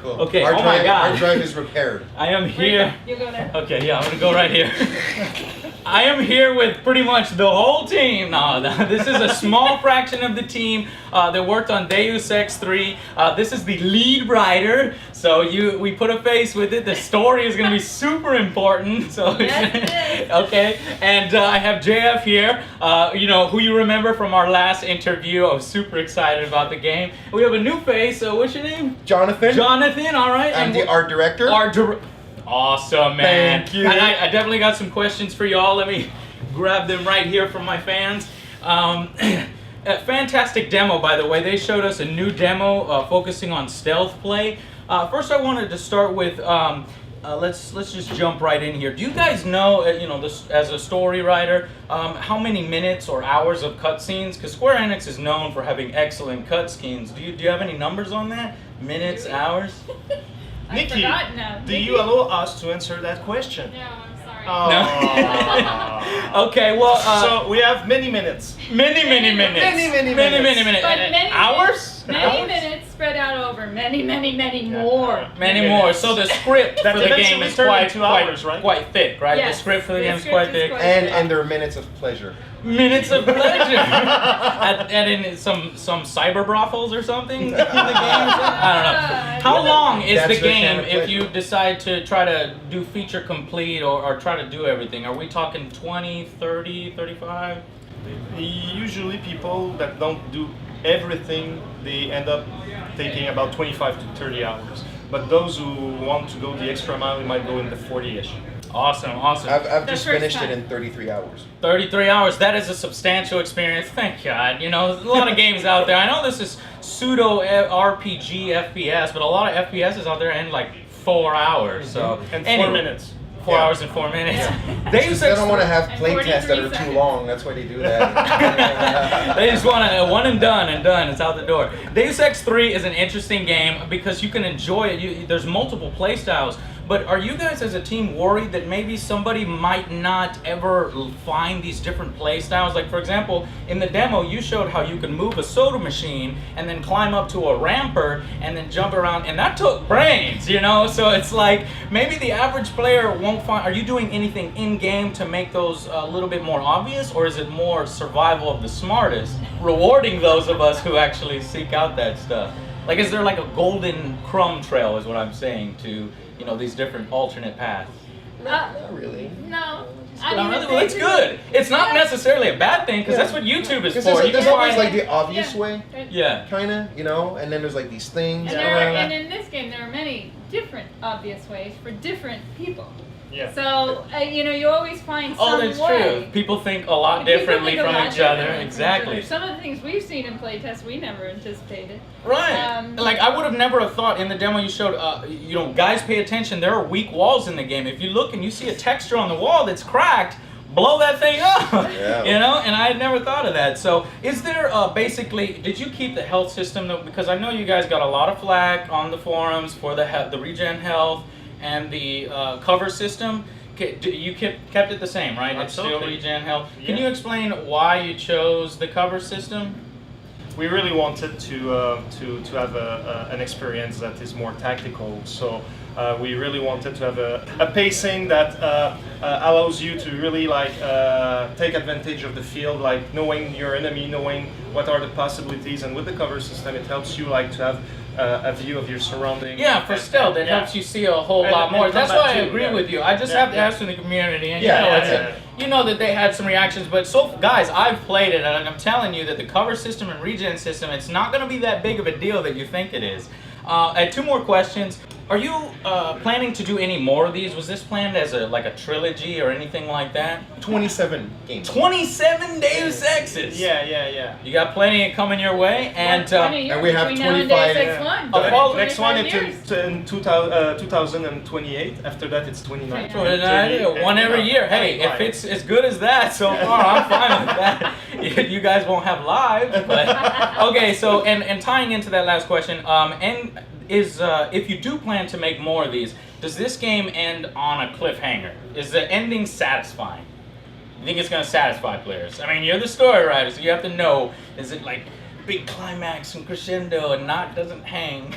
Cool. Okay, Our oh my God. Our drive is repaired. I am here. You go there. Okay, yeah, I'm gonna go right here. I am here with pretty much the whole team. No, this is a small fraction of the team that worked on Deus Ex 3. This is the lead writer, so we put a face with it. The story is gonna be super important. So Yes, okay, and I have JF here. Who you remember from our last interview. I was super excited about the game. We have a new face. What's your name? Jonathan. Jonathan. All right. I'm the art director. Awesome, man. Thank you. And I definitely got some questions for y'all. Let me grab them right here from my fans. A fantastic demo, by the way. They showed us a new demo focusing on stealth play. First, I wanted to start with. Let's just jump right in here. Do you guys know, this as a story writer, how many minutes or hours of cutscenes? Because Square Enix is known for having excellent cutscenes. Do you have any numbers on that? Minutes, hours? Nikki, do you allow us to answer that question? No, I'm sorry. Oh. Okay, well. So we have many minutes. Many minutes. Many minutes. But many hours? Many minutes spread out over many more. Many more. So the script That for the game eventually is turned into hours, right? quite thick, right? Yes, The script for the the game is script quite is thick. quite- And there are minutes of pleasure. Minutes of pleasure. and in some cyber brothels or something in the game. I don't know. How long is That's the the game kind of if pleasure. you decide to try to do feature complete or try to do everything? Are we talking 20, 30, 35? Usually people that don't do everything, they end up taking about 25 to 30 hours. But those who want to go the extra mile, they might go in the 40-ish. Awesome. I've The just first finished time. it in 33 hours. 33 hours, that is a substantial experience. Thank God. There's a lot of games out there. I know this is pseudo RPG FPS, but a lot of FPSs out there end like 4 hours. So And anyway, 4 minutes. 4 Yeah. hours and 4 minutes. It's Deus just they Ex don't want to have And play tests that 43 are too seconds. long. That's why they do that. They just want to one and done. It's out the door. Deus Ex 3 is an interesting game because you can enjoy it. There's multiple play styles. But are you guys as a team worried that maybe somebody might not ever find these different play styles? Like, for example, in the demo, you showed how you can move a soda machine and then climb up to a ramper and then jump around, and that took brains, So it's like maybe the average player won't find. Are you doing anything in game to make those a little bit more obvious, or is it more survival of the smartest, rewarding those of us who actually seek out that stuff? Like, is there like a golden crumb trail? Is what I'm saying to these different alternate paths. Not really. No. Not really. Well, it's good. It's not Yeah. necessarily a bad thing because that's what YouTube is for. You There's can always find- like the obvious Yeah. way, yeah. kind of, and then there's like these things. And in this game, there are many different obvious ways for different people. Yeah. So, you always find some Oh, that's way. true. People think a lot People differently think a from lot each other. differently from each Exactly. other. Some of the things we've seen in playtests we never anticipated. Right. Like, I would have never have thought in the demo you showed, guys pay attention. There are weak walls in the game. If you look and you see a texture on the wall that's cracked, blow that thing up. Yeah. And I had never thought of that. So, is there basically, did you keep the health system though? Because I know you guys got a lot of flack on the forums for the regen health and the cover system. You kept it the same, right? Absolutely. It's still regen health. Can Yeah. you explain why you chose the cover system? We really wanted to have an experience that is more tactical. So we really wanted to have a pacing that allows you to really take advantage of the field, like knowing your enemy, knowing what are the possibilities, and with the cover system, it helps you to have a view of your surroundings. Yeah, for stealth, it helps you see a whole And- lot and more. That's combat why I too, agree yeah. with you. I just Yeah, have to yeah. ask in the community, and Yeah, you know that they had some reactions. But guys, I've played it, and I'm telling you that the cover system and regen system, it's not going to be that big of a deal that you think it is. I had two more questions. Are you planning to do any more of these? Was this planned as a trilogy or anything like that? 27 games. 27 Deus Exes. Yeah. You got plenty coming your way, and And we have 25 Next one years. is in 2028. After that, it's 29. Yeah. So one every year. Hey, if it's as good as that so far, I'm fine with that. You guys won't have lives, but okay. So and tying into that last question, if you do plan to make more of these, does this game end on a cliffhanger? Is the ending satisfying? You think it's going to satisfy players? I mean, you're the story writer, so you have to know, is it like big climax and crescendo and doesn't hang?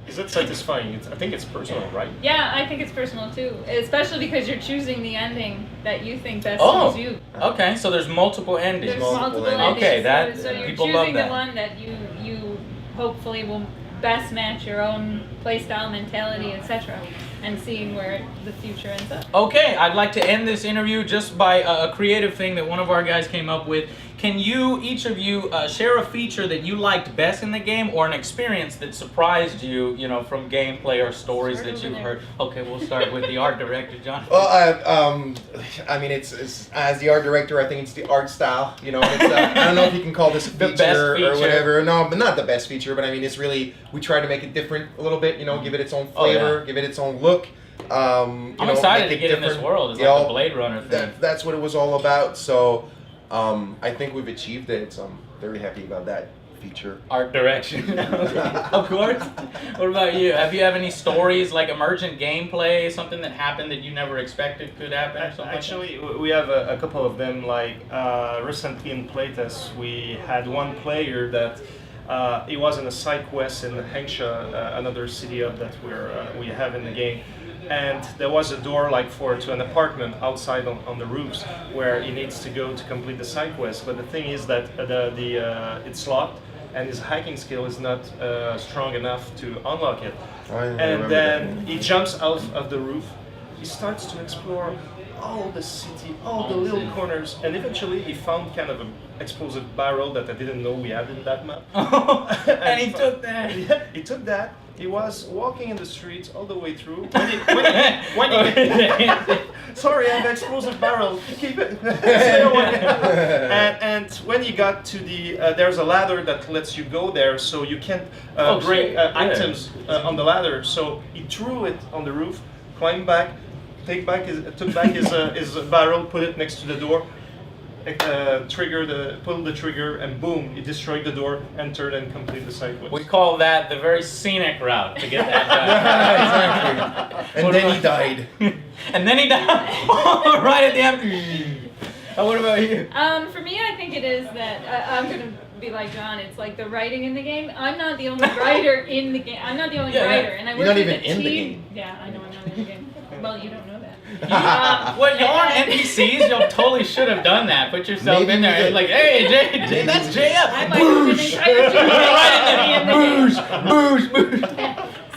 Is it satisfying? I think it's personal, right? Yeah, I think it's personal too, especially because you're choosing the ending that you think best Oh, suits you. okay. So there's multiple endings. There's multiple multiple endings. endings. Okay, so you're people choosing love the that. one that you hopefully will best match your own playstyle, mentality, etc., and seeing where the future ends up. Okay, I'd like to end this interview just by a creative thing that one of our guys came up with. Can you, each of you, share a feature that you liked best in the game or an experience that surprised you, you know, from gameplay or stories Start that over you've there. heard? Okay, we'll start with the art director, John. Well, I mean, it's as the art director, I think it's the art style. You know, it's, I don't know if you can call this a The feature, best or feature. whatever. No, but not the best feature. But I mean, it's really we try to make it different a little bit. You know, give it its own Oh, yeah. flavor, give it its own look. I'm excited to get in this world. It's like the Blade Runner thing. That's what it was all about. So I think we've achieved it. So I'm very happy about that feature. Art direction. Of course. What about you? Have any stories like emergent gameplay, something that happened that you never expected could happen or something? Actually, we have a couple of them. Like recently in playtests, we had one player that he was in a side quest in Hengsha, another city up that we have in the game. And there was a door like to an apartment outside on the roofs where he needs to go to complete the side quest. But the thing is that it's locked and his hacking skill is not strong enough to unlock it. And then he jumps out of the roof. He starts to explore all the city, all the little corners, and eventually he found kind of an explosive barrel that I didn't know we had in that map. And he took that. Yeah, he took that. He was walking in the streets all the way through. Sorry, I have explosive barrel. Keep it. Stay away. And when you got to there's a ladder that lets you go there, so you can't bring items on the ladder. So he threw it on the roof, climbed back, took back his barrel, put it next to the door. Pull the trigger, and boom, he destroyed the door, entered, and completed the side quest. We call that the very scenic route to get that done. Exactly. And then he died. And then he died right at the end. What about you? For me, I think it is that I'm gonna be like John. It's like the writing in the game. I'm not the only writer in the game. I'm not the only writer, and I You're work not with even a in the team. game. Yeah, I know I'm not in the game. Well, you don't know that. What, y'all aren't NPCs? Y'all totally should have done that. Put yourself Maybe in there we and like, hey, Jay, that's JF. I might have been entire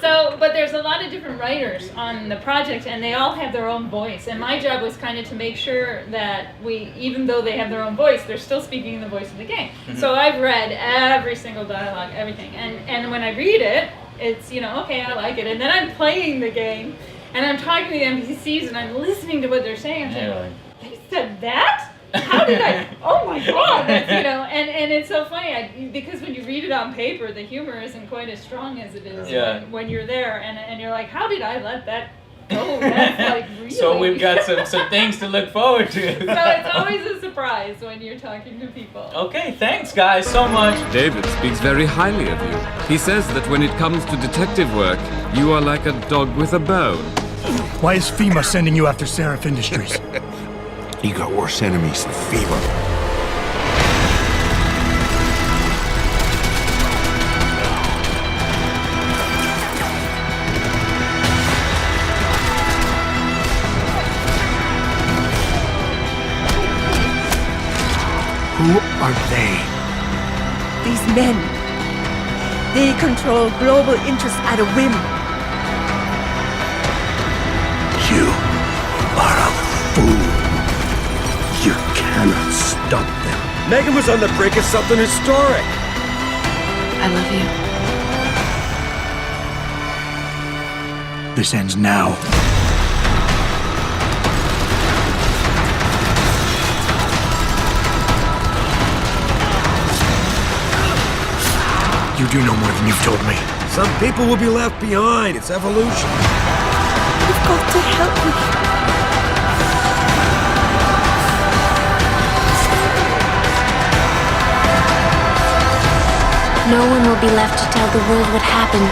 So, but there's a lot of different writers on the project, and they all have their own voice. And my job was kind of to make sure that even though they have their own voice, they're still speaking the voice of the game. Mm-hmm. So I've read every single dialogue, everything. And when I read it, it's, okay, I like it. And then I'm playing the game, and I'm talking to the NPCs, and I'm listening to what they're saying. I'm like, they said that? How did I? Oh my God! That's, and it's so funny because when you read it on paper, the humor isn't quite as strong as it is when you're there, and you're like, how did I let that go? That's like really. So we've got some things to look forward to. So it's always a surprise when you're talking to people. Okay, thanks guys so much. David speaks very highly of you. He says that when it comes to detective work, you are like a dog with a bone. Why is FEMA sending you after Seraph Industries? You got worse enemies than FEMA. Who are they? These men, they control global interests at a whim. You are a fool. You cannot stop them. Megan was on the brink of something historic. I love you. This ends now. You do know more than you've told me. Some people will be left behind. It's evolution. You've got to help me. No one will be left to tell the world what happened.